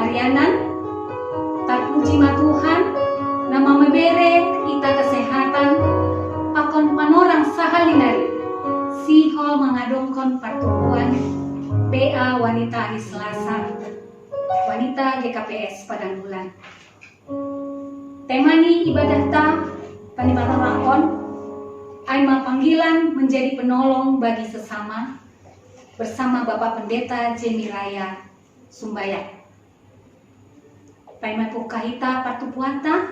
parianan. Terpuji ma Tuhan, nama membere kita kesehatan, pakon panorang sahalinari, siho mengadongkon pertumbuhan PA wanita hari Selasa, wanita GKPS Padang Bulan. Temani ibadah ta, panipanorangkon, aima panggilan menjadi penolong bagi sesama, bersama Bapak Pendeta Jemiraya Sumbayak. Paima puka hita partupuanta,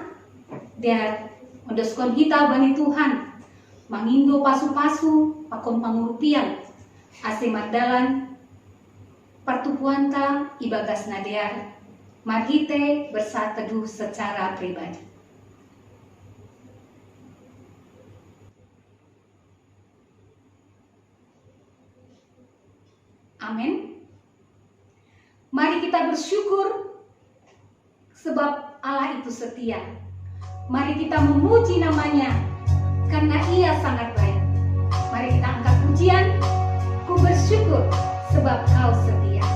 dia mendoskon hita bani Tuhan, mangindo pasu-pasu, pakon pangurupian, ase mardalan, partupuanta, ibagas nadear, marhite bersateduh secara pribadi. Amin. Mari kita bersyukur sebab Allah itu setia. Mari kita memuji namanya karena Ia sangat baik. Mari kita angkat pujian, ku bersyukur sebab Kau setia.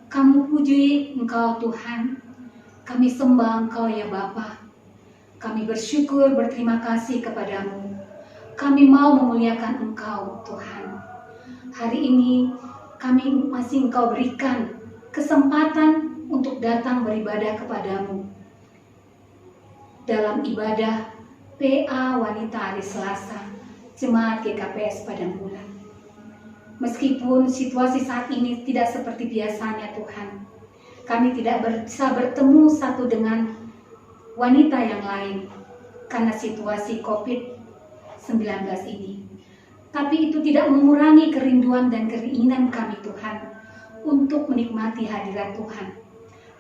Kami puji Engkau Tuhan, kami sembah Engkau ya Bapa. Kami bersyukur, berterima kasih kepadamu. Kami mau memuliakan Engkau Tuhan. Hari ini kami masih Engkau berikan kesempatan untuk datang beribadah kepadamu dalam ibadah PA Wanita hari Selasa Jemaat GKPS Padang Bulan. Meskipun situasi saat ini tidak seperti biasanya Tuhan, kami tidak bisa bertemu satu dengan wanita yang lain karena situasi COVID-19 ini. Tapi itu tidak mengurangi kerinduan dan keinginan kami Tuhan untuk menikmati hadirat Tuhan.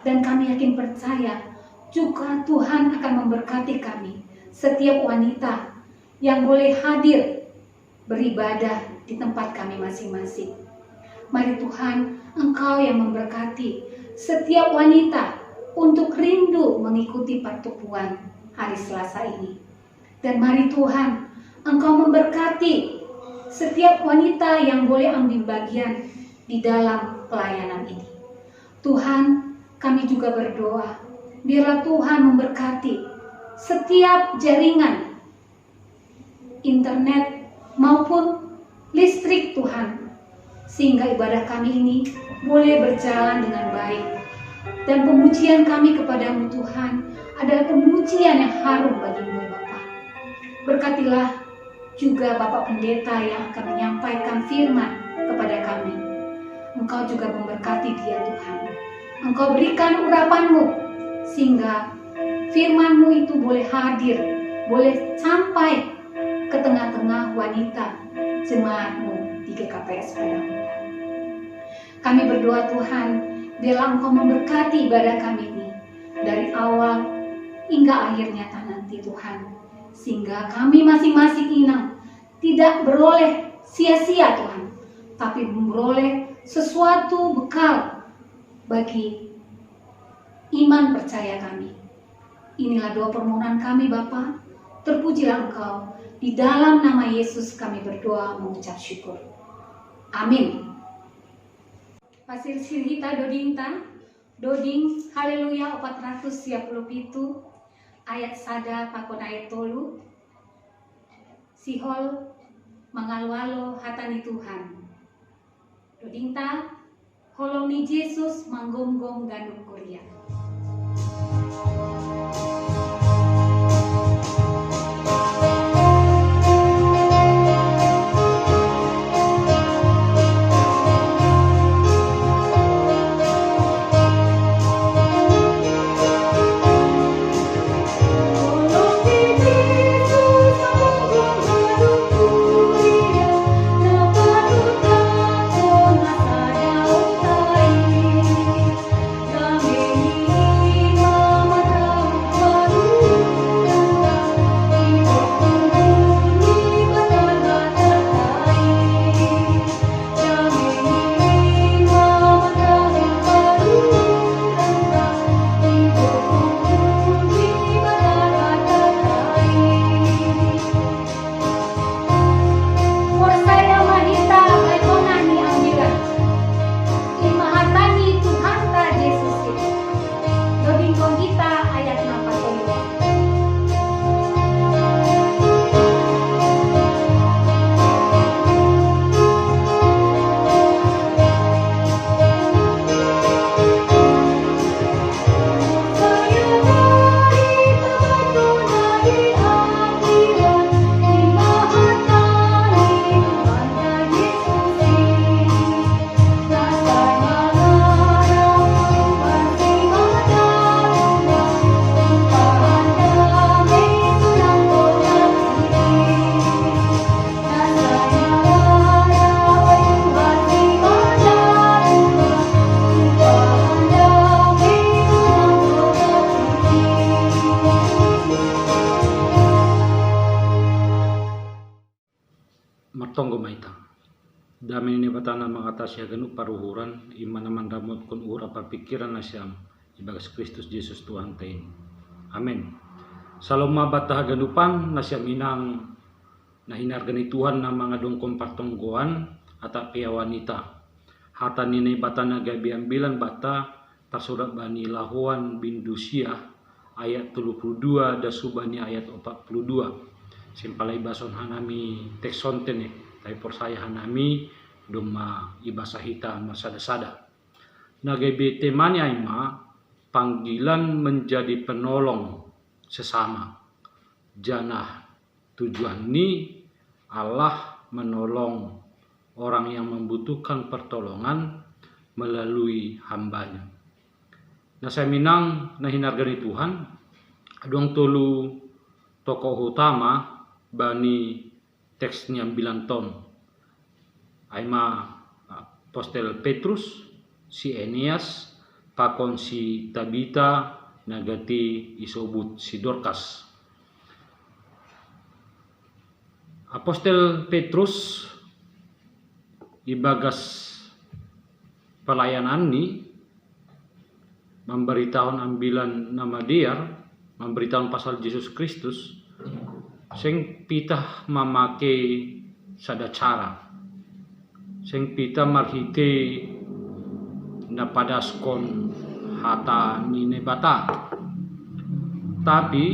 Dan kami yakin percaya juga Tuhan akan memberkati kami, setiap wanita yang boleh hadir beribadah di tempat kami masing-masing. Mari Tuhan, Engkau yang memberkati setiap wanita untuk rindu mengikuti pertemuan hari Selasa ini. Dan mari Tuhan, Engkau memberkati setiap wanita yang boleh ambil bagian di dalam pelayanan ini. Tuhan, kami juga berdoa, biarlah Tuhan memberkati setiap jaringan internet maupun listrik Tuhan, sehingga ibadah kami ini boleh berjalan dengan baik. Dan pemujian kami kepadamu Tuhan adalah pemujian yang harum bagimu Bapa. Berkatilah juga Bapak Pendeta yang akan menyampaikan firman kepada kami. Engkau juga memberkati dia Tuhan. Engkau berikan urapanmu sehingga firman-Mu itu boleh hadir, boleh sampai ke tengah-tengah wanita jemaat-Mu di GKPS Padang Bulan. Kami berdoa Tuhan, biarlah Engkau memberkati ibadah kami ini dari awal hingga akhir nyata nanti Tuhan, sehingga kami masing-masing inang tidak beroleh sia-sia Tuhan, tapi memperoleh sesuatu bekal bagi iman percaya kami. Inilah doa permohonan kami Bapa. Terpujilah Engkau. Di dalam nama Yesus kami berdoa mengucap syukur. Amin. Pasir sirhita doding haleluya 437 ayat sada pakon ayat tolu sihol mangalwalo hatani Tuhan. Dodingta holong ni Yesus manggom-gom gandum Korea. Martonggo maitang. Dami ni batana mengatasi aganu paruhuran imana mandamot kun ura papikiran nasyam ibagas Kristus Yesus Tuhan tain. Amin. Saloma batah ganupan nasyam inang nahinargani Tuhan na mga dongkong partonggoan at pia wanita. hata nini batana gabi ambilan bata tersurat bani lahuan bin Dusia ayat 32 da subani ayat 42. Simpalai bason hanami teksonten tapi persaya hanami doma ibasa hita masada-sada. Nagabi temani aima panggilan menjadi penolong sesama. Janah tujuan ni Allah menolong orang yang membutuhkan pertolongan melalui hambanya. Nah saya minang nah hinargani Tuhan adong tolu tokoh utama bani teksnya bilanton. Aima Apostel Petrus, si Eneas, pakon si Tabita, nagati isobut si Dorcas. Apostel Petrus ibagas pelayanan ni memberitahu ambilan nama dia, memberitahu pasal Yesus Kristus, sing pitah memakai sada cara, sing pitah marhite napadaskon hata nine bata. Tapi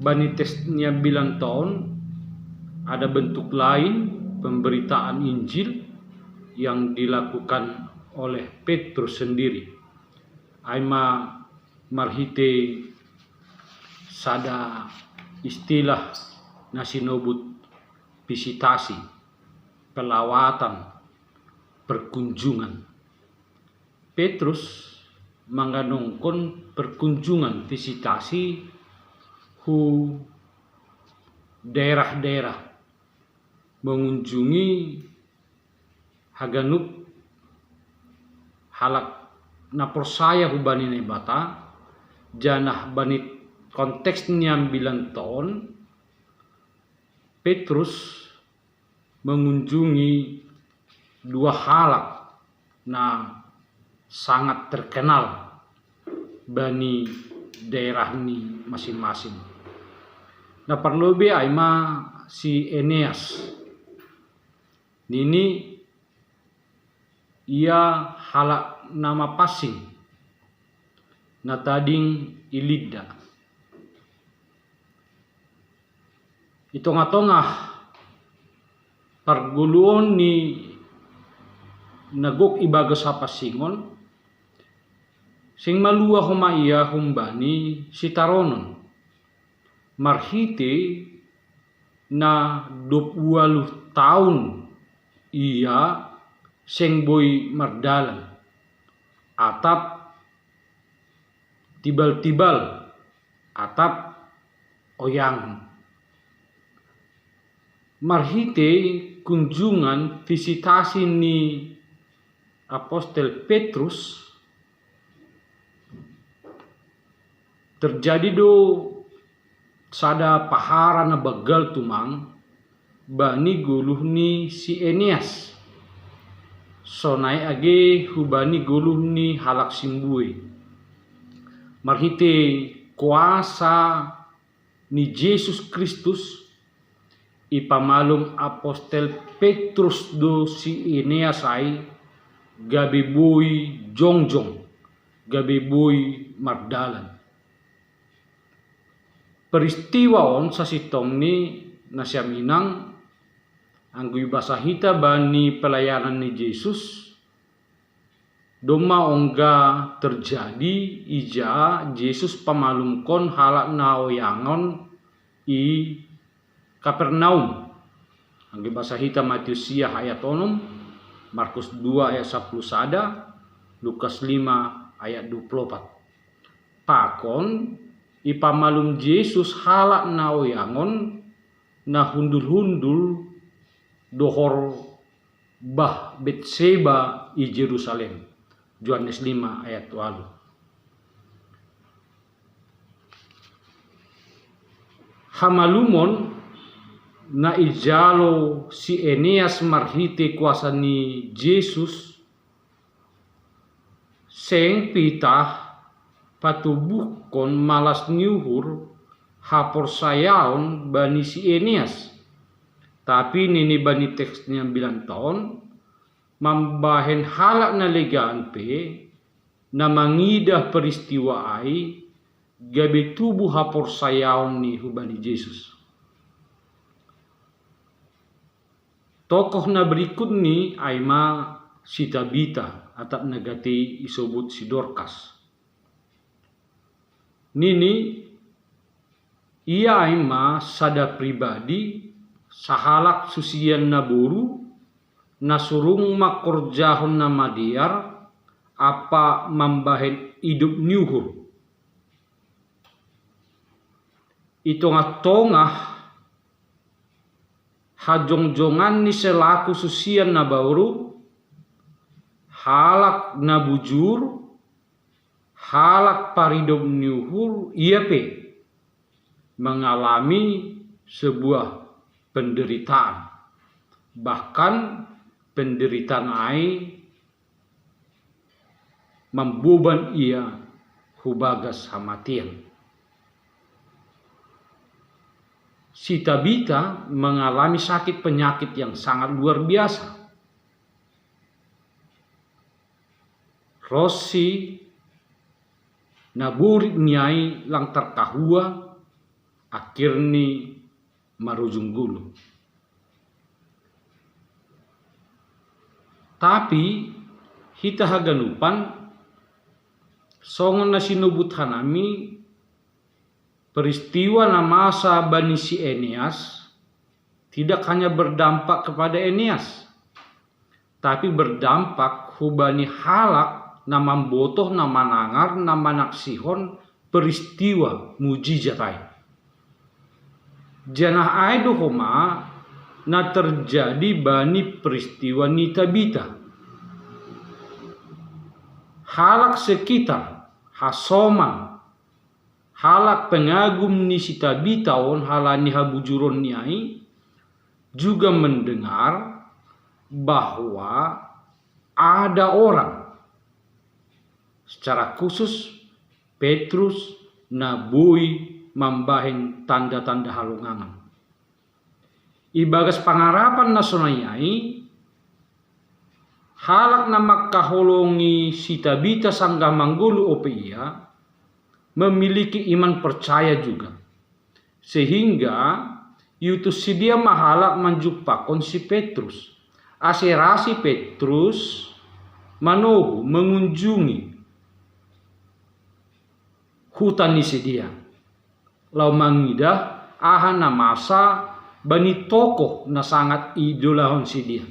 bani tesnya bilang tahun ada bentuk lain pemberitaan Injil yang dilakukan oleh Petrus sendiri. Aima marhite sada istilah nasinobut visitasi, pelawatan, perkunjungan. Petrus manganongkon perkunjungan visitasi hu daerah-daerah, mengunjungi haganup halak na persaya hubani bata janah bani konteksnya bilang tahun Petrus mengunjungi dua halak na sangat terkenal bani daerah ini masing-masing. Nah perlu be aima si Eneas nini ia halak nama pasing na tading ilida. Itong-atongah parguluon ni nagok ibagas sa pasingon sing malua humaiya humbani si taronon marhite na 20 tahun ia sing boy mardalan atap tibal-tibal atap oyang marhite kunjungan visitasi ni Apostel Petrus terjadi do sada pahara na bagal tumang bani guluh ni si Eneas sonai age hubani guluh ni halak simbui marhite kuasa ni Yesus Kristus ipamalum Apostel Petrus do si Eneas ay gabi boy jongjong gabi boy mardalan. Peristiwa on sa sitong ni na siya minang ang basahita bani pelayanan ni Yesus doma ongga terjadi ija Yesus pamalumkon halak naoyangon i Kapernaum. Ang basahita Matius ayat 6, Markus 2 ayat 10 sada, Lukas 5 ayat 24. Pakon ipamalum Yesus halak naoyangon na hundul-hundul dohor bah Betseba i Jerusalem. Yohanes 5 ayat 8. Hamalumon na ijalo si Eneas marhite kuasa ni Yesus seng pitah patubukon malas nyuhur hapor sayaon bani si Eneas. Tapi nini bani teksnya bilang tahun mambahen halak na legaan pe na mangidah peristiwa ai gabe tubuh hapor sayaon ni hubani Jesus. Tokoh na berikut ni aima si Tabita atap nagati isobut si Dorcas. Nini ia aima sada pribadi sahalak susian na boru na surung makorjahon na madiar apa mambahen hidup nyuhur. Itu ngatongah hajong-jongan ni selaku susian na bauru halak na bujur halak paridom nyuhur ia pe mengalami sebuah penderitaan, bahkan penderitaan ai membeban ia hubagas hamatian. Si Tabita mengalami sakit penyakit yang sangat luar biasa. Rosi naburit niai lang terkahua akhirnya marujung gulu. Tapi hita haganupan songon na sinubut hanami peristiwa na masa bani si Eneas tidak hanya berdampak kepada Eneas, tapi berdampak hubani halak na mambotoh na manangar na manaksihon peristiwa mujizatai. Janah ai dohoma na terjadi bani peristiwa ni Tabita. Halak sekitar hasoman halak pengagum ni si Tabita on halani habujuron niai juga mendengar bahwa ada orang secara khusus Petrus nabui mambahin tanda-tanda halungangan. Ibagas pangarapan na sunayai halak na makaholongi si Tabita sanggah manggulu opia memiliki iman percaya juga, sehingga yutus si dia mahalak manjupakon si Petrus aserasi Petrus manohu mengunjungi hutan ni si dia lau mangidah ahana masa bani tokoh na sangat idolahon si dia.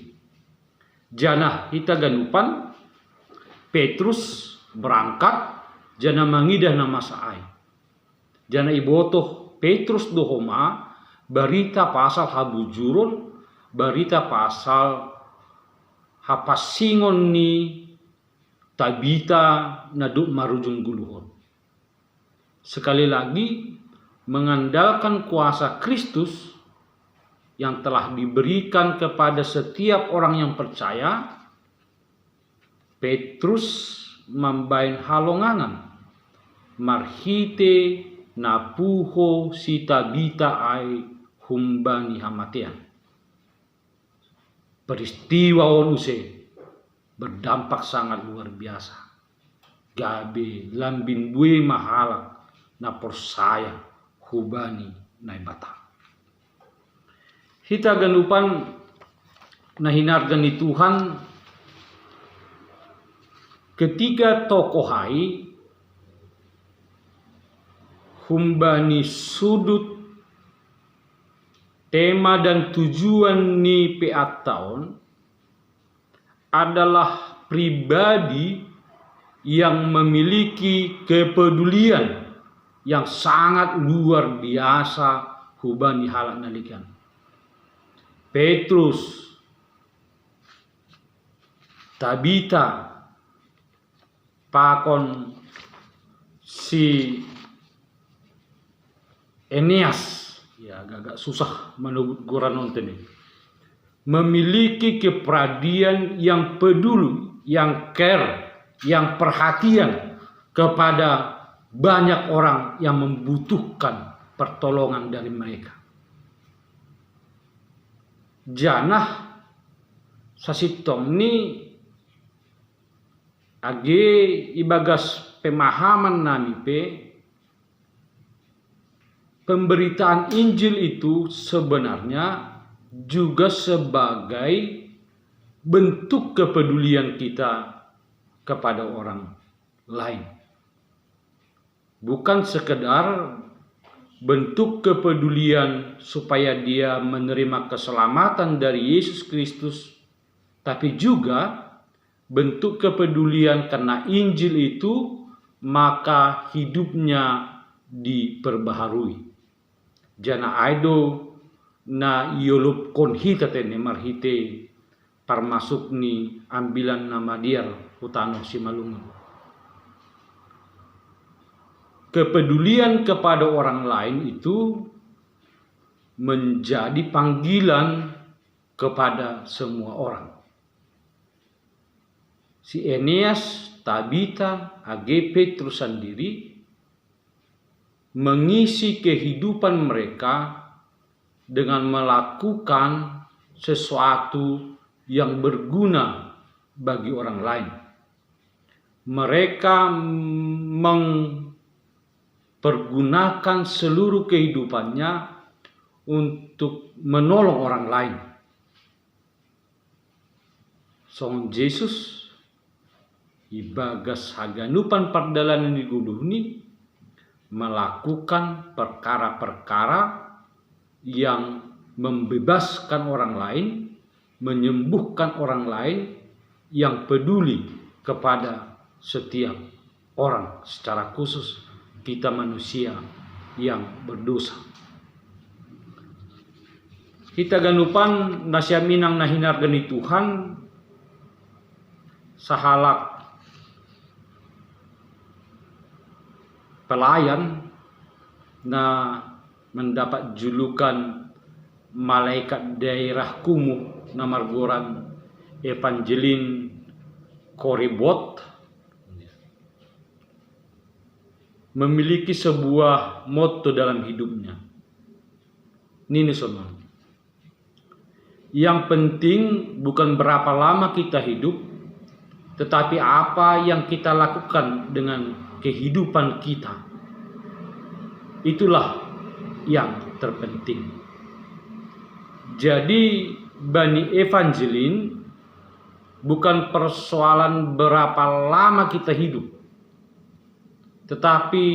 Janah kita ganupan Petrus berangkat jana mangidah na masa ai. Jana ibotoh Petrus dohoma berita pasal habujuron, berita pasal hapasingon ni Tabita naduk marujung guluhon. Sekali lagi mengandalkan kuasa Kristus yang telah diberikan kepada setiap orang yang percaya, Petrus membain halongangan marhite napuho si Tabita ai humbani hamatian. Peristiwa onuse berdampak sangat luar biasa. Gabe lambin bue mahalak na persaya hubani naibata. Hita ganupan na hinargan ni Tuhan ketiga tokoh hai humbani sudut tema dan tujuan ni PA tahun adalah pribadi yang memiliki kepedulian yang sangat luar biasa hubani halak nalikan. Petrus, Tabita, pakon si Eneas, ya agak susah menurut nonton ini, memiliki keperhatian yang peduli, yang care, yang perhatian kepada banyak orang yang membutuhkan pertolongan dari mereka. Janah sasitong ni age ibagas pemahaman nami pe, pemberitaan Injil itu sebenarnya juga sebagai bentuk kepedulian kita kepada orang lain. Bukan sekedar bentuk kepedulian supaya dia menerima keselamatan dari Yesus Kristus, tapi juga bentuk kepedulian karena Injil itu maka hidupnya diperbaharui. Jana aido na iolup konhita tene marhite parmasuk ni ambilan nama diar hutano simalungun. Kepedulian kepada orang lain itu menjadi panggilan kepada semua orang. Si Eneas, Tabita, Age Petrus sendiri mengisi kehidupan mereka dengan melakukan sesuatu yang berguna bagi orang lain. Mereka mempergunakan seluruh kehidupannya untuk menolong orang lain. Song Yesus ibagas haganupan pardalanan di guluhni melakukan perkara-perkara yang membebaskan orang lain, menyembuhkan orang lain, yang peduli kepada setiap orang, secara khusus kita manusia yang berdosa. Kita ganupan nasyaminang nahinar geni Tuhan sahalak pelayan na mendapat julukan malaikat daerah kumuh na margoran Evangelin Koribot, memiliki sebuah motto dalam hidupnya. Nini sono. Yang penting bukan berapa lama kita hidup, tetapi apa yang kita lakukan dengan kehidupan kita. Itulah yang terpenting. Jadi Bani Evangelin bukan persoalan berapa lama kita hidup, tetapi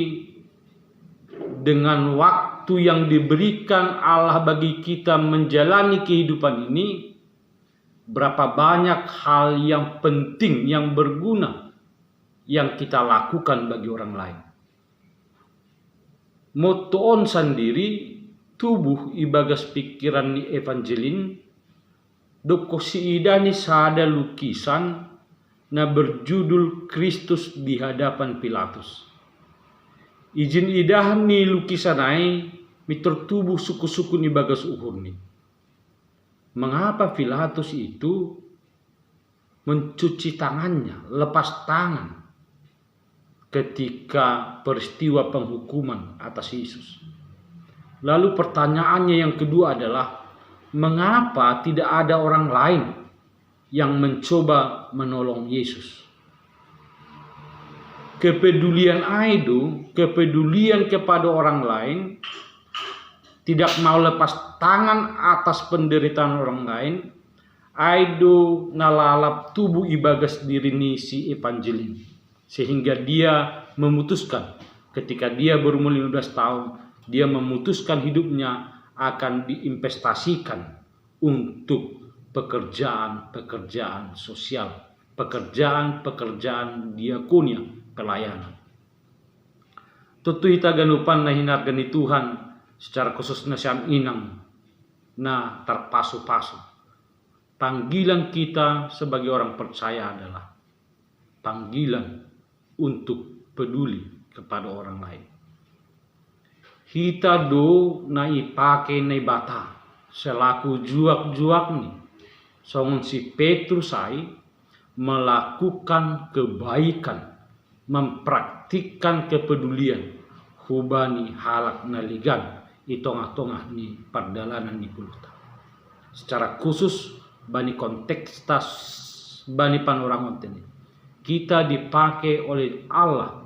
dengan waktu yang diberikan Allah bagi kita menjalani kehidupan ini, berapa banyak hal yang penting, yang berguna yang kita lakukan bagi orang lain. Motoon sendiri tubuh ibagas pikiran ni Evangelin doko si idani sada lukisan na berjudul Kristus di hadapan Pilatus. Izin idahan ni lukisan ai mitertubuh suku-suku ni bagas uhur ni. Mengapa Pilatus itu mencuci tangannya, lepas tangan ketika peristiwa penghukuman atas Yesus? Lalu pertanyaannya yang kedua adalah, mengapa tidak ada orang lain yang mencoba menolong Yesus? Kepedulian Aido, kepedulian kepada orang lain, tidak mau lepas tangan atas penderitaan orang lain, Aido nalalap tubuh ibagas diri ni si Evangelin, sehingga dia memutuskan ketika dia berumur 15 tahun, dia memutuskan hidupnya akan diinvestasikan untuk pekerjaan-pekerjaan sosial, pekerjaan-pekerjaan diakonia, pelayanan. Tutu hita ganupan na hinargani Tuhan secara khusus na siyang inang na terpasu-pasu. Panggilan kita sebagai orang percaya adalah panggilan untuk peduli kepada orang lain. Hita do na ipake na bata selaku juak-juak ni songon si Petrus ai melakukan kebaikan, mempraktikkan kepedulian hubani halak naligan itongah-tongah ni pardalanan ni puluta. Secara khusus bani kontekstas bani panorang ini. Kita dipakai oleh Allah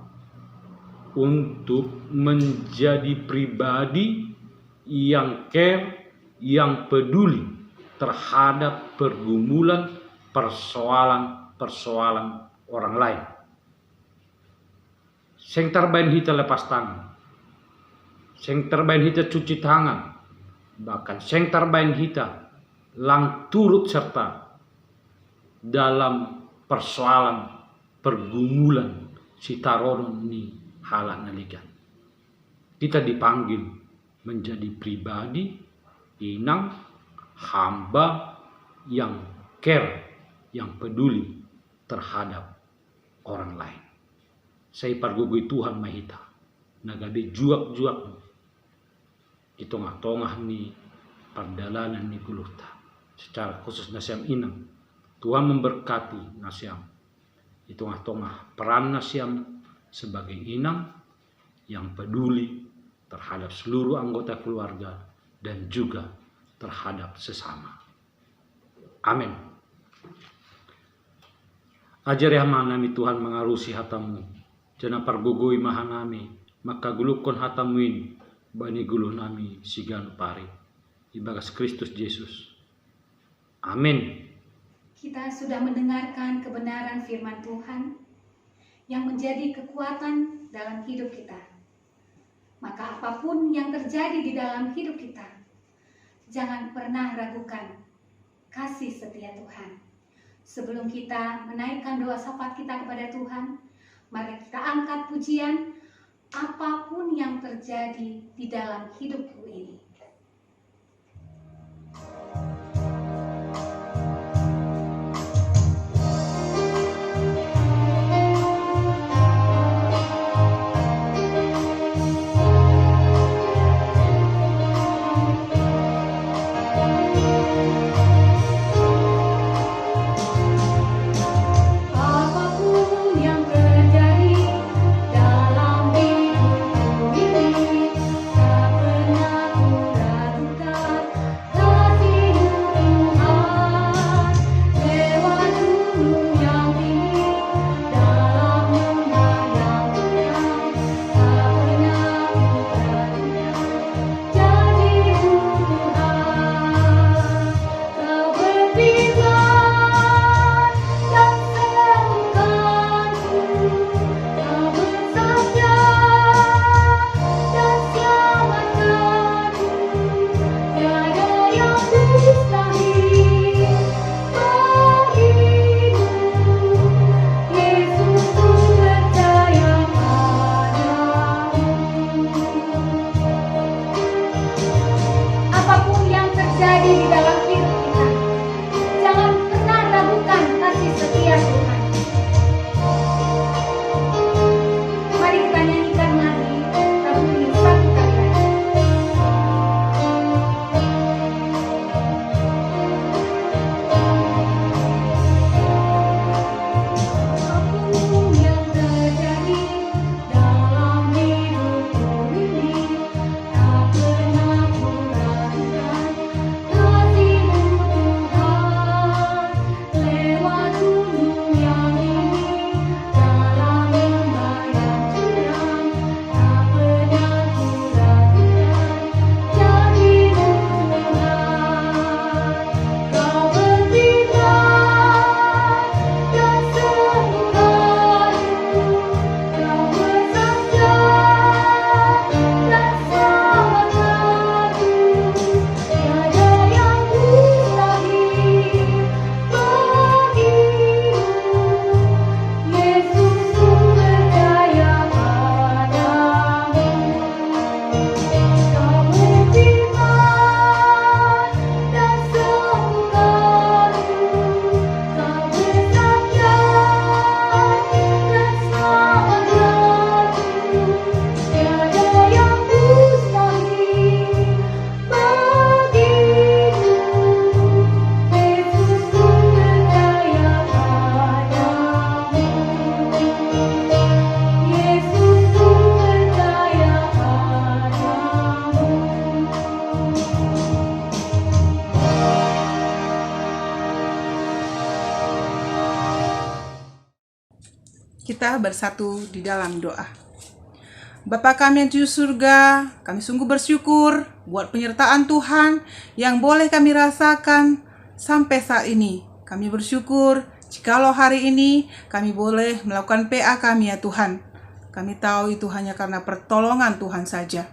untuk menjadi pribadi yang care, yang peduli terhadap pergumulan, persoalan orang lain. Sing terbaik kita lepas tangan, sing terbaik kita cuci tangan, bahkan sing terbaik kita lang turut serta dalam persoalan pergumulan si taronon ni halak nalikan. Kita dipanggil menjadi pribadi, inang, hamba yang care, yang peduli terhadap orang lain. Saya pargugui Tuhan mahita, nagabe juak-juak di tengah-tengah ni perdalanan ni kulurta. Secara khusus nasiam inang, Tuhan memberkati nasiam di tengah-tengah peran nasiam sebagai inang yang peduli terhadap seluruh anggota keluarga dan juga terhadap sesama. Amin. Ajar ya manami Tuhan mengarusi hatamu, jana pargugui mahanami, maka gulukon hatamu ini, bani guluh nami sigan pari, ibagas Kristus Yesus. Amin. Kita sudah mendengarkan kebenaran firman Tuhan yang menjadi kekuatan dalam hidup kita. Maka apapun yang terjadi di dalam hidup kita, jangan pernah ragukan kasih setia Tuhan. Sebelum kita menaikkan doa syafaat kita kepada Tuhan, mari kita angkat pujian apapun yang terjadi di dalam hidupku ini. Dalam hidupku ini, tak pernah ku Kita bersatu di dalam doa. Bapa kami yang di surga, kami sungguh bersyukur buat penyertaan Tuhan yang boleh kami rasakan sampai saat ini. Kami bersyukur jikalau hari ini kami boleh melakukan PA kami ya Tuhan. Kami tahu itu hanya karena pertolongan Tuhan saja.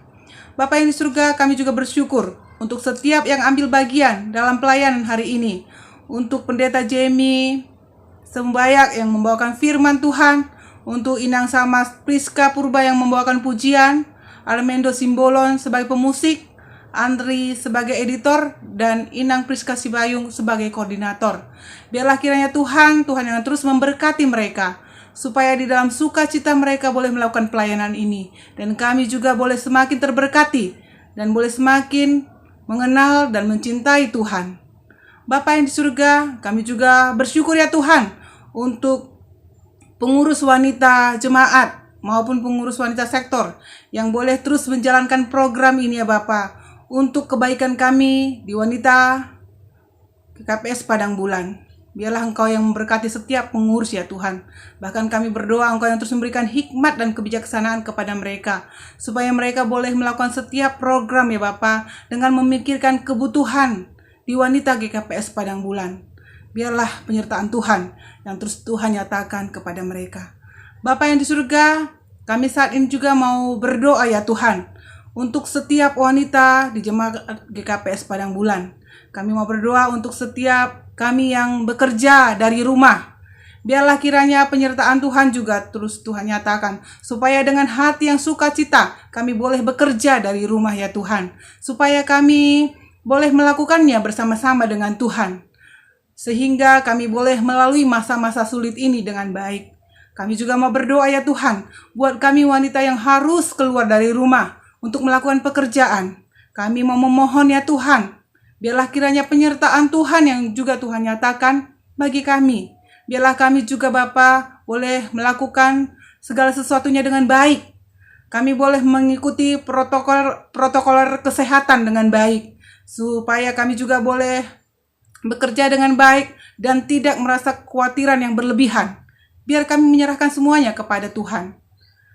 Bapa yang di surga, kami juga bersyukur untuk setiap yang ambil bagian dalam pelayanan hari ini. Untuk Pendeta Jamie Sembayak yang membawakan firman Tuhan, untuk Inang sama Priska Purba yang membawakan pujian, Armando Simbolon sebagai pemusik, Andri sebagai editor, dan Inang Priska Sibayung sebagai koordinator. Biarlah kiranya Tuhan yang terus memberkati mereka, supaya di dalam sukacita mereka boleh melakukan pelayanan ini, dan kami juga boleh semakin terberkati, dan boleh semakin mengenal dan mencintai Tuhan. Bapa yang di surga, kami juga bersyukur ya Tuhan untuk pengurus wanita jemaat maupun pengurus wanita sektor yang boleh terus menjalankan program ini ya Bapa, untuk kebaikan kami di wanita KPS Padang Bulan. Biarlah Engkau yang memberkati setiap pengurus ya Tuhan. Bahkan kami berdoa Engkau yang terus memberikan hikmat dan kebijaksanaan kepada mereka, supaya mereka boleh melakukan setiap program ya Bapa dengan memikirkan kebutuhan di wanita GKPS Padang Bulan. Biarlah penyertaan Tuhan yang terus Tuhan nyatakan kepada mereka. Bapa yang di surga, kami saat ini juga mau berdoa ya Tuhan untuk setiap wanita di jemaat GKPS Padang Bulan. Kami mau berdoa untuk setiap kami yang bekerja dari rumah. Biarlah kiranya penyertaan Tuhan juga terus Tuhan nyatakan, supaya dengan hati yang sukacita kami boleh bekerja dari rumah ya Tuhan, supaya kami boleh melakukannya bersama-sama dengan Tuhan, sehingga kami boleh melalui masa-masa sulit ini dengan baik. Kami juga mau berdoa ya Tuhan, buat kami wanita yang harus keluar dari rumah untuk melakukan pekerjaan. Kami mau memohon ya Tuhan, biarlah kiranya penyertaan Tuhan yang juga Tuhan nyatakan bagi kami. Biarlah kami juga Bapa boleh melakukan segala sesuatunya dengan baik. Kami boleh mengikuti protokol kesehatan dengan baik, supaya kami juga boleh bekerja dengan baik dan tidak merasa kekhawatiran yang berlebihan. Biar kami menyerahkan semuanya kepada Tuhan.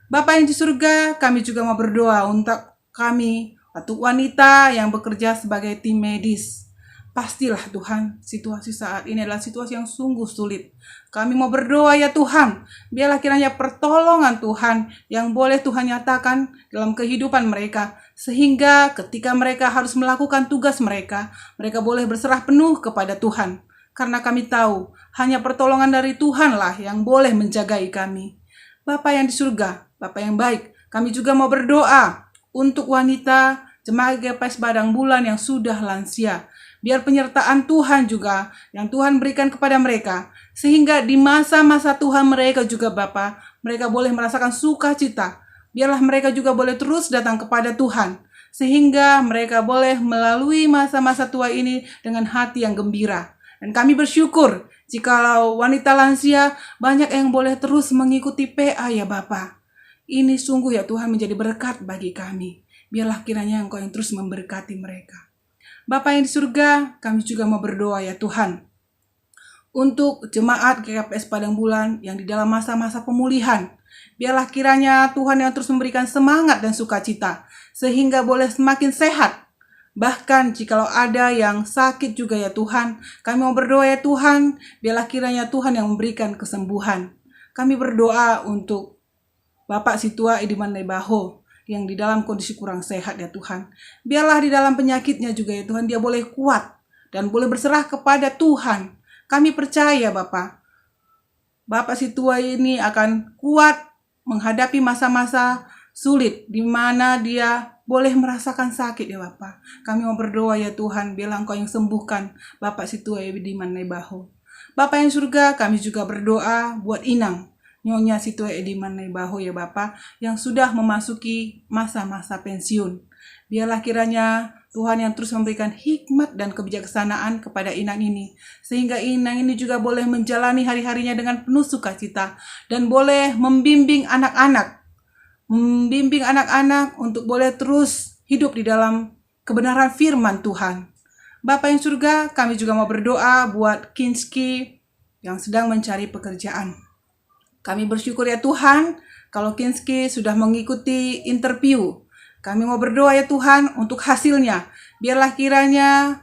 Bapa yang di surga, kami juga mau berdoa untuk kami, untuk wanita yang bekerja sebagai tim medis. Pastilah Tuhan, situasi saat ini adalah situasi yang sungguh sulit. Kami mau berdoa ya Tuhan, biarlah kiranya pertolongan Tuhan yang boleh Tuhan nyatakan dalam kehidupan mereka, sehingga ketika mereka harus melakukan tugas mereka, mereka boleh berserah penuh kepada Tuhan. Karena kami tahu, hanya pertolongan dari Tuhanlah yang boleh menjagai kami. Bapa yang di surga, Bapa yang baik, kami juga mau berdoa untuk wanita jemaat GKPS Padang Bulan yang sudah lansia. Biar penyertaan Tuhan juga yang Tuhan berikan kepada mereka, sehingga di masa-masa Tuhan mereka juga Bapa, mereka boleh merasakan sukacita. Biarlah mereka juga boleh terus datang kepada Tuhan, sehingga mereka boleh melalui masa-masa tua ini dengan hati yang gembira. Dan kami bersyukur jikalau wanita lansia banyak yang boleh terus mengikuti PA ya Bapa. Ini sungguh ya Tuhan menjadi berkat bagi kami. Biarlah kiranya Engkau yang terus memberkati mereka. Bapa yang di surga, kami juga mau berdoa ya Tuhan, untuk jemaat GKPS Padang Bulan yang di dalam masa-masa pemulihan. Biarlah kiranya Tuhan yang terus memberikan semangat dan sukacita, sehingga boleh semakin sehat. Bahkan jikalau ada yang sakit juga ya Tuhan, kami mau berdoa ya Tuhan, biarlah kiranya Tuhan yang memberikan kesembuhan. Kami berdoa untuk Bapak Situa Ediman Nebaho yang di dalam kondisi kurang sehat ya Tuhan. Biarlah di dalam penyakitnya juga ya Tuhan, dia boleh kuat dan boleh berserah kepada Tuhan. Kami percaya Bapak Situa ini akan kuat menghadapi masa-masa sulit di mana dia boleh merasakan sakit ya Bapak. Kami mau berdoa ya Tuhan, biarlah Engkau yang sembuhkan Bapak Situa Ediman Nebaho. Bapak yang surga, kami juga berdoa buat Inang Nyonya Situa Ediman Nebaho ya Bapa, yang sudah memasuki masa-masa pensiun. Biarlah kiranya Tuhan yang terus memberikan hikmat dan kebijaksanaan kepada Inang ini, sehingga Inang ini juga boleh menjalani hari-harinya dengan penuh sukacita, dan boleh membimbing anak-anak untuk boleh terus hidup di dalam kebenaran firman Tuhan. Bapa yang surga, kami juga mau berdoa buat Kinski yang sedang mencari pekerjaan. Kami bersyukur ya Tuhan, kalau Kinski sudah mengikuti interview. Kami mau berdoa ya Tuhan untuk hasilnya. Biarlah kiranya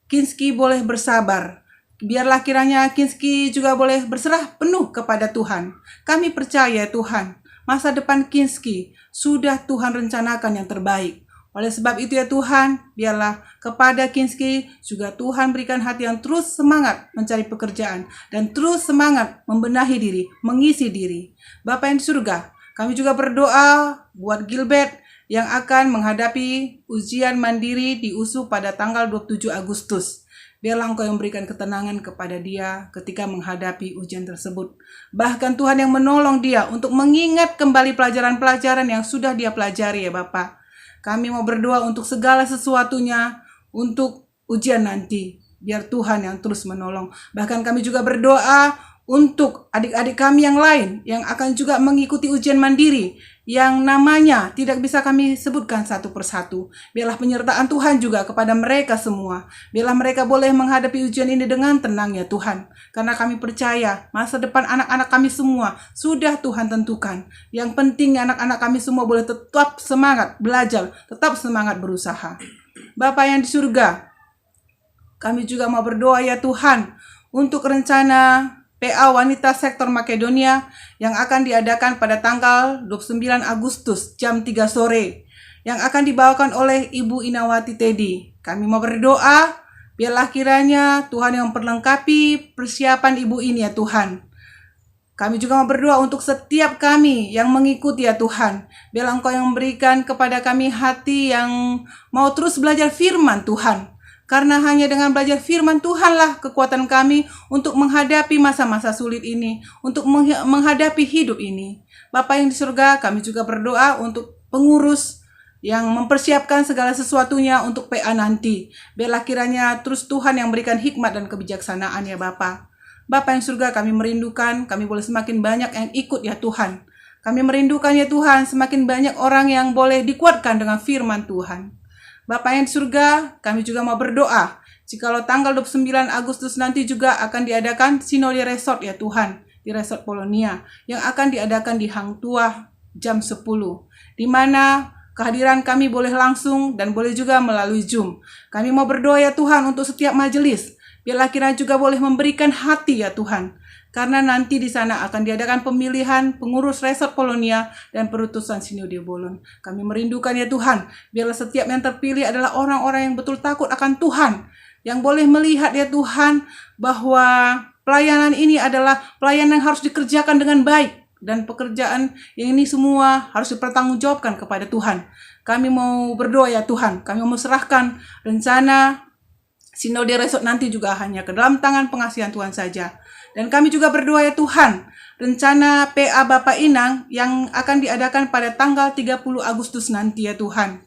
Kinski boleh bersabar. Biarlah kiranya Kinski juga boleh berserah penuh kepada Tuhan. Kami percaya Tuhan, masa depan Kinski sudah Tuhan rencanakan yang terbaik. Oleh sebab itu ya Tuhan, biarlah kepada Kinski juga Tuhan berikan hati yang terus semangat mencari pekerjaan dan terus semangat membenahi diri, mengisi diri. Bapa yang di surga, kami juga berdoa buat Gilbert yang akan menghadapi ujian mandiri di USU pada tanggal 27 Agustus. Biarlah Engkau yang memberikan ketenangan kepada dia ketika menghadapi ujian tersebut. Bahkan Tuhan yang menolong dia untuk mengingat kembali pelajaran-pelajaran yang sudah dia pelajari ya Bapa. Kami mau berdoa untuk segala sesuatunya, untuk ujian nanti. Biar Tuhan yang terus menolong. Bahkan kami juga berdoa untuk adik-adik kami yang lain yang akan juga mengikuti ujian mandiri yang namanya tidak bisa kami sebutkan satu persatu. Biarlah penyertaan Tuhan juga kepada mereka semua. Biarlah mereka boleh menghadapi ujian ini dengan tenang ya Tuhan. Karena kami percaya masa depan anak-anak kami semua sudah Tuhan tentukan. Yang penting anak-anak kami semua boleh tetap semangat belajar, tetap semangat berusaha. Bapa yang di surga, kami juga mau berdoa ya Tuhan untuk rencana PA Wanita Sektor Makedonia yang akan diadakan pada tanggal 29 Agustus jam 3 sore yang akan dibawakan oleh Ibu Inawati Teddy. Kami mau berdoa, biarlah kiranya Tuhan yang memperlengkapi persiapan Ibu ini ya Tuhan. Kami juga mau berdoa untuk setiap kami yang mengikuti ya Tuhan. Biarlah Engkau yang memberikan kepada kami hati yang mau terus belajar firman Tuhan. Karena hanya dengan belajar firman Tuhanlah kekuatan kami untuk menghadapi masa-masa sulit ini, untuk menghadapi hidup ini. Bapa yang di surga, kami juga berdoa untuk pengurus yang mempersiapkan segala sesuatunya untuk PA nanti. Biarlah kiranya terus Tuhan yang berikan hikmat dan kebijaksanaan ya Bapa. Bapa yang surga, kami merindukan, kami boleh semakin banyak yang ikut ya Tuhan. Kami merindukan ya Tuhan, semakin banyak orang yang boleh dikuatkan dengan firman Tuhan. Bapa yang di surga, kami juga mau berdoa. Jikalau tanggal 29 Agustus nanti juga akan diadakan Sinode Resort ya Tuhan, di Resort Polonia, yang akan diadakan di Hang Tuah jam 10. Di mana kehadiran kami boleh langsung dan boleh juga melalui Zoom. Kami mau berdoa ya Tuhan untuk setiap majelis. Biarlah kiranya juga boleh memberikan hati ya Tuhan. Karena nanti di sana akan diadakan pemilihan pengurus Resort Polonia dan perutusan Sinode Bolon. Kami merindukan ya Tuhan, biarlah setiap yang terpilih adalah orang-orang yang betul takut akan Tuhan, yang boleh melihat ya Tuhan bahwa pelayanan ini adalah pelayanan yang harus dikerjakan dengan baik, dan pekerjaan yang ini semua harus dipertanggungjawabkan kepada Tuhan. Kami mau berdoa ya Tuhan, kami mau serahkan rencana Sinode Resort nanti juga hanya ke dalam tangan pengasihan Tuhan saja. Dan kami juga berdoa ya Tuhan, rencana PA Bapak Inang yang akan diadakan pada tanggal 30 Agustus nanti ya Tuhan.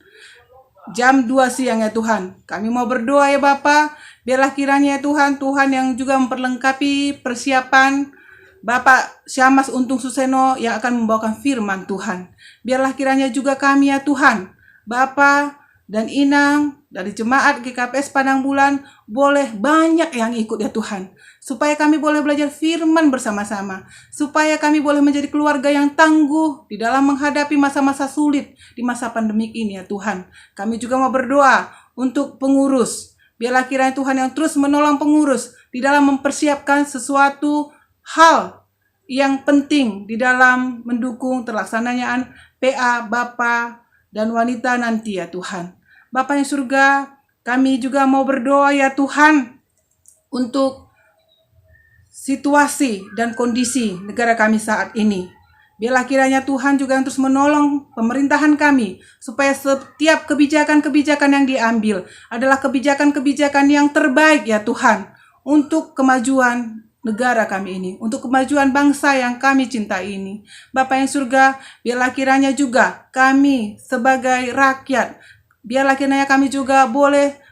Jam 2 siang ya Tuhan. Kami mau berdoa ya Bapak, biarlah kiranya ya Tuhan, Tuhan yang juga memperlengkapi persiapan Bapak Syamas Untung Suseno yang akan membawakan firman Tuhan. Biarlah kiranya juga kami ya Tuhan, Bapak dan Inang dari jemaat GKPS Padang Bulan boleh banyak yang ikut ya Tuhan. Supaya kami boleh belajar firman bersama-sama. Supaya kami boleh menjadi keluarga yang tangguh di dalam menghadapi masa-masa sulit di masa pandemik ini ya Tuhan. Kami juga mau berdoa untuk pengurus. Biarlah kiranya Tuhan yang terus menolong pengurus di dalam mempersiapkan sesuatu hal yang penting di dalam mendukung terlaksananya PA Bapa dan wanita nanti ya Tuhan. Bapa yang surga, kami juga mau berdoa ya Tuhan untuk situasi dan kondisi negara kami saat ini. Biarlah kiranya Tuhan juga yang terus menolong pemerintahan kami, supaya setiap kebijakan-kebijakan yang diambil adalah kebijakan-kebijakan yang terbaik ya Tuhan, untuk kemajuan negara kami ini, untuk kemajuan bangsa yang kami cintai ini. Bapa yang surga, biarlah kiranya juga kami sebagai rakyat, biarlah kiranya kami juga boleh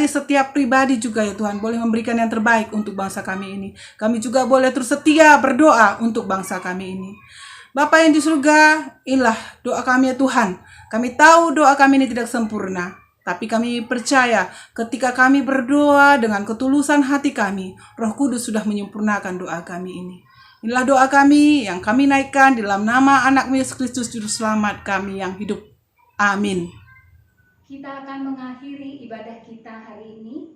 setiap pribadi juga ya Tuhan boleh memberikan yang terbaik untuk bangsa kami ini. Kami juga boleh terus setia berdoa untuk bangsa kami ini. Bapa yang di surga, inilah doa kami ya Tuhan. Kami tahu doa kami ini tidak sempurna, tapi kami percaya ketika kami berdoa dengan ketulusan hati kami, Roh Kudus sudah menyempurnakan doa kami ini. Inilah doa kami yang kami naikkan di dalam nama anak-Mu Yesus Kristus Juru Selamat kami yang hidup. Amin. Kita akan mengakhiri ibadah kita hari ini.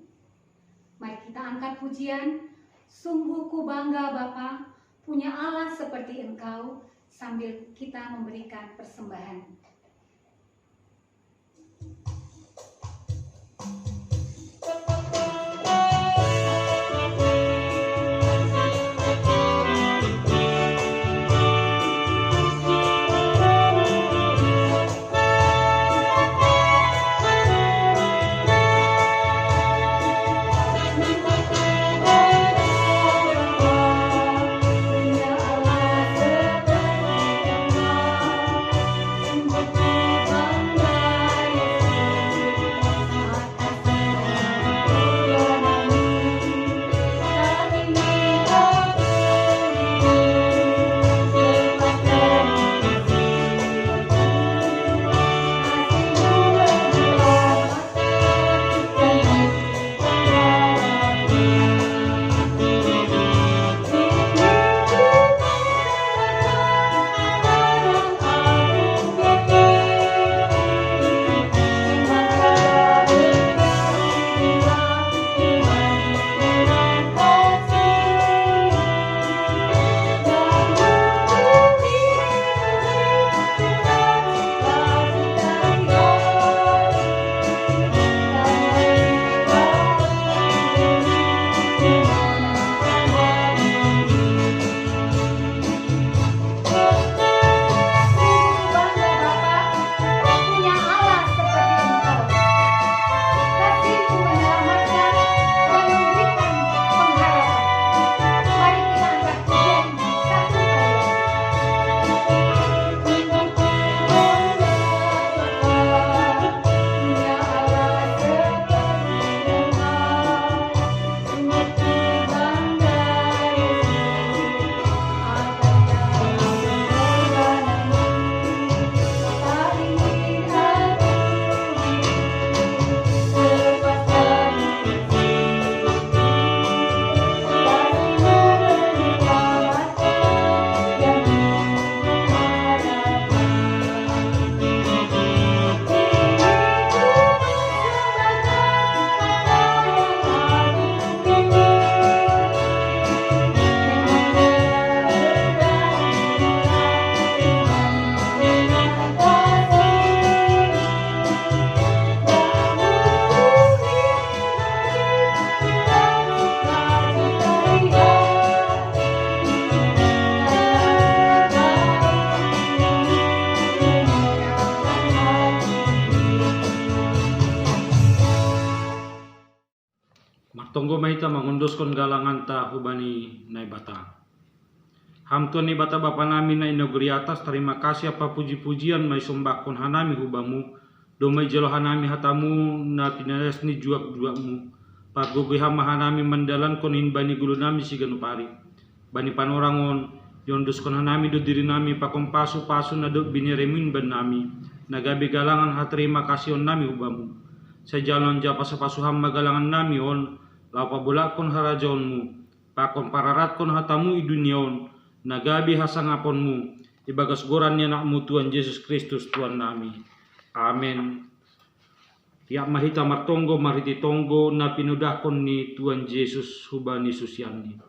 Mari kita angkat pujian. Sungguh ku bangga Bapa, punya Allah seperti Engkau, sambil kita memberikan persembahan. Martonggo maita mangundoskan galangan ta hubani nai bata. Ham Tuhan ni bata bapa nami na inaguri atas, terima kasih apa puji-pujian mai sombakon hanami hubamu, domai jelo hanami hatamu na pinares ni juak-juakmu. Pagugui hama hanami mandalan konin bani gulu nami siganupari. Bani panorangon, yonduskon hanami do diri nami pakom pasu-pasu na do biniremin ban nami. Nagabi galangan terima kasih on nami hubamu. Sa jalan japa sa pasuham magalangan nami on, lapa bulakon harajonmu, pakon pararatkon hatamu i duniaon, nagabi hasangaponmu, ibagas goran ni anakmu Tuhan Yesus Kristus Tuhan nami. Amin. Tiap mahita martonggo mariti tonggo na pinudahkon ni Tuhan Yesus hubani susiani.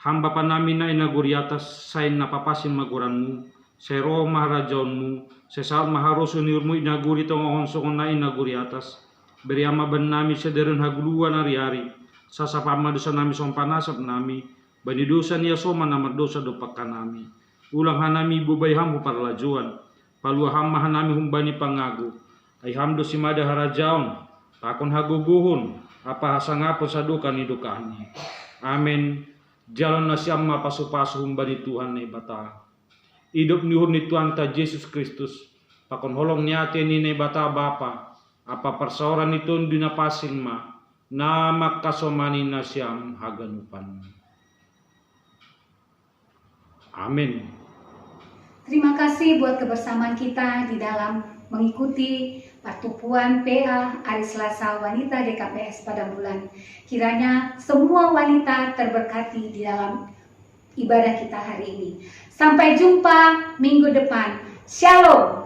Hamba pa namin na inaguri atas sain na papasin maguranmu, sa roh maharajonmu, sa saat maharosunirmu inaguri tong onsongon na inaguri atas. Beriama ban nami sederen haguluan hari-hari, sasapama dosa nami sompanasap nami, bani dosa niya soma namar dosa dopakan nami. Ulang hanami bubay hamu parlajuan, palua hamma hanami humbani pangagu, ay hamdo si mada harajaon, takon haguguhun, apa hasangapon sa dukan idukani. Amin. Jalan na siyam mapasu-pasu humbani Tuhan na ibata. Hidup nihun ni Tuhan ta Yesus Kristus, pakon holong niate ni na ibata Bapa, apa persoalan itu dinapasin ma na makasomani na siyam haganupan. Amin. Terima kasih buat kebersamaan kita di dalam mengikuti pertupuan PA Hari Selasa Wanita DKPS pada bulan. Kiranya semua wanita terberkati di dalam ibadah kita hari ini. Sampai jumpa minggu depan. Shalom.